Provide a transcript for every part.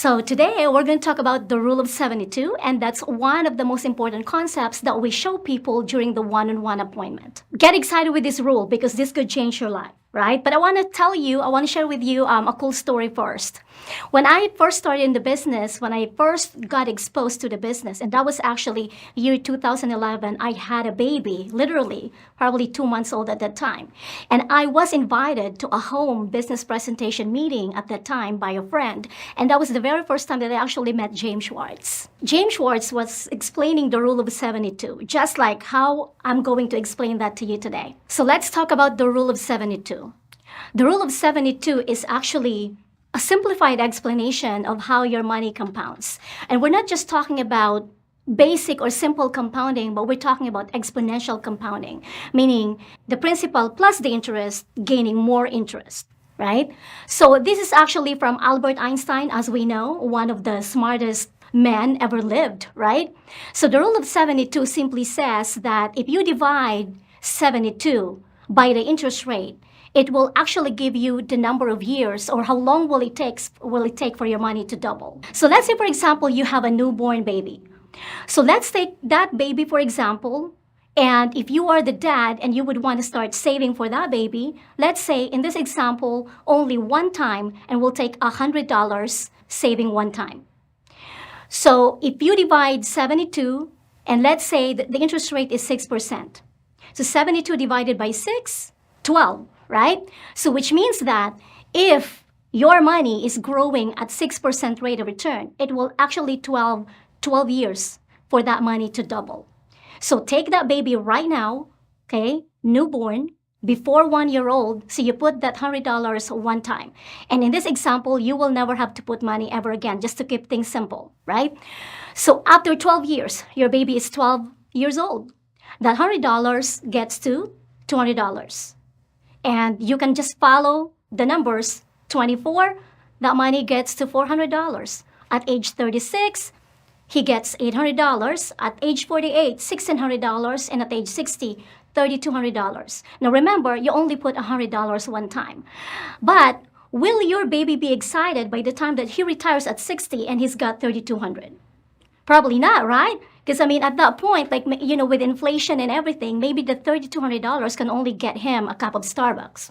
So today we're going to talk about the rule of 72, and that's one of the most important concepts that we show people during the one-on-one appointment. Get excited with this rule because this could change your life, right? But I want to share with you a cool story first. When I first started in the business, when I first got exposed to the business, and that was actually year 2011, I had a baby, literally, probably 2 months old at that time. And I was invited to a home business presentation meeting at that time by a friend. And that was the very first time that I actually met James Schwartz. James Schwartz was explaining the rule of 72, just like how I'm going to explain that to you today. So let's talk about the rule of 72. The rule of 72 is actually a simplified explanation of how your money compounds. And we're not just talking about basic or simple compounding, but we're talking about exponential compounding, meaning the principal plus the interest gaining more interest, right? So this is actually from Albert Einstein, as we know, one of the smartest men ever lived, right? So the rule of 72 simply says that if you divide 72 by the interest rate, it will actually give you the number of years or how long will it take for your money to double. So let's say, for example, you have a newborn baby. So let's take that baby, for example, and if you are the dad and you would want to start saving for that baby, let's say in this example, only one time, and we'll take $100 saving one time. So if you divide 72, and let's say that the interest rate is 6%. So 72 divided by 6, 12. Right? So which means that if your money is growing at 6% rate of return, it will actually 12 years for that money to double. So take that baby right now, okay, newborn, before 1 year old, so you put that $100 one time. And in this example, you will never have to put money ever again, just to keep things simple, right? So after 12 years, your baby is 12 years old. That $100 gets to $200. And you can just follow the numbers. 24, that money gets to $400. At age 36, he gets $800. At age 48, $1,600. And at age 60, $3,200. Now remember, you only put $100 one time. But will your baby be excited by the time that he retires at 60 and he's got $3,200? Probably not, right? Because, I mean, at that point, like, you know, with inflation and everything, maybe the $3,200 can only get him a cup of Starbucks.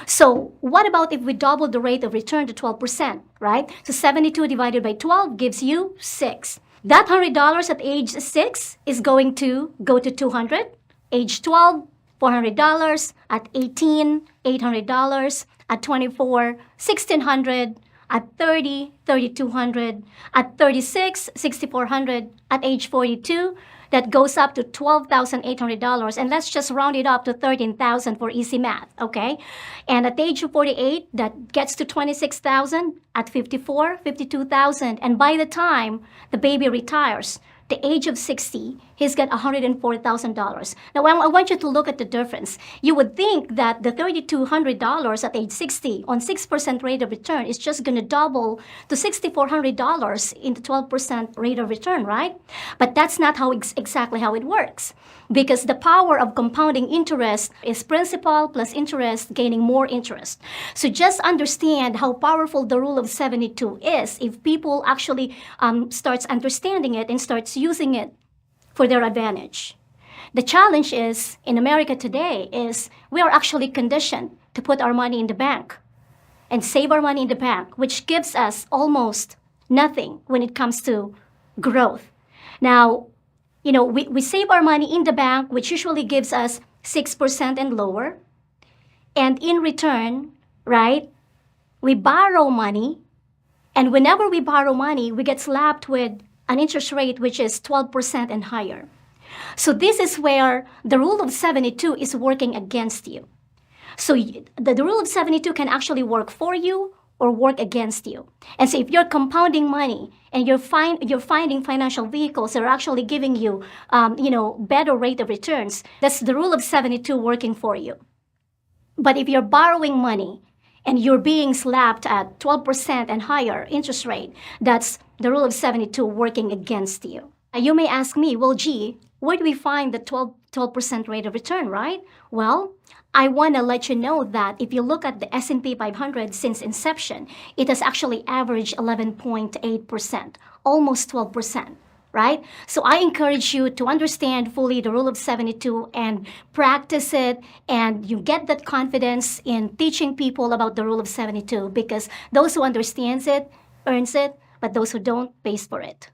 So what about if we double the rate of return to 12%, right? So 72 divided by 12 gives you 6. That $100 at age 6 is going to go to 200. Age 12, $400. At 18, $800. At 24, $1,600. At 30, $3,200. At 36, $6,400. At age 42, that goes up to $12,800. And let's just round it up to $13,000 for easy math, okay? And at age 48, that gets to $26,000. At 54, $52,000. And by the time the baby retires, the age of 60, he's got $104,000. Now, I want you to look at the difference. You would think that the $3,200 at age 60 on 6% rate of return is just going to double to $6,400 in the 12% rate of return, right? But that's not how exactly how it works. Because the power of compounding interest is principal plus interest gaining more interest. So just understand how powerful the rule of 72 is if people actually starts understanding it and starts using it for their advantage. The challenge is, in America today, is we are actually conditioned to put our money in the bank and save our money in the bank, which gives us almost nothing when it comes to growth. Now, you know, we save our money in the bank, which usually gives us 6% and lower. And in return, right, we borrow money. And whenever we borrow money, we get slapped with an interest rate which is 12% and higher. So this is where the rule of 72 is working against you. So the rule of 72 can actually work for you or work against you. And so if you're compounding money and you're finding financial vehicles that are actually giving you, better rate of returns, that's the rule of 72 working for you. But if you're borrowing money and you're being slapped at 12% and higher interest rate, that's the rule of 72 working against you. You may ask me, well, gee, where do we find the 12% rate of return, right? Well, I want to let you know that if you look at the S&P 500 since inception, it has actually averaged 11.8%, almost 12%. Right? So I encourage you to understand fully the rule of 72 and practice it, and you get that confidence in teaching people about the rule of 72, because those who understands it earns it, but those who don't pays for it.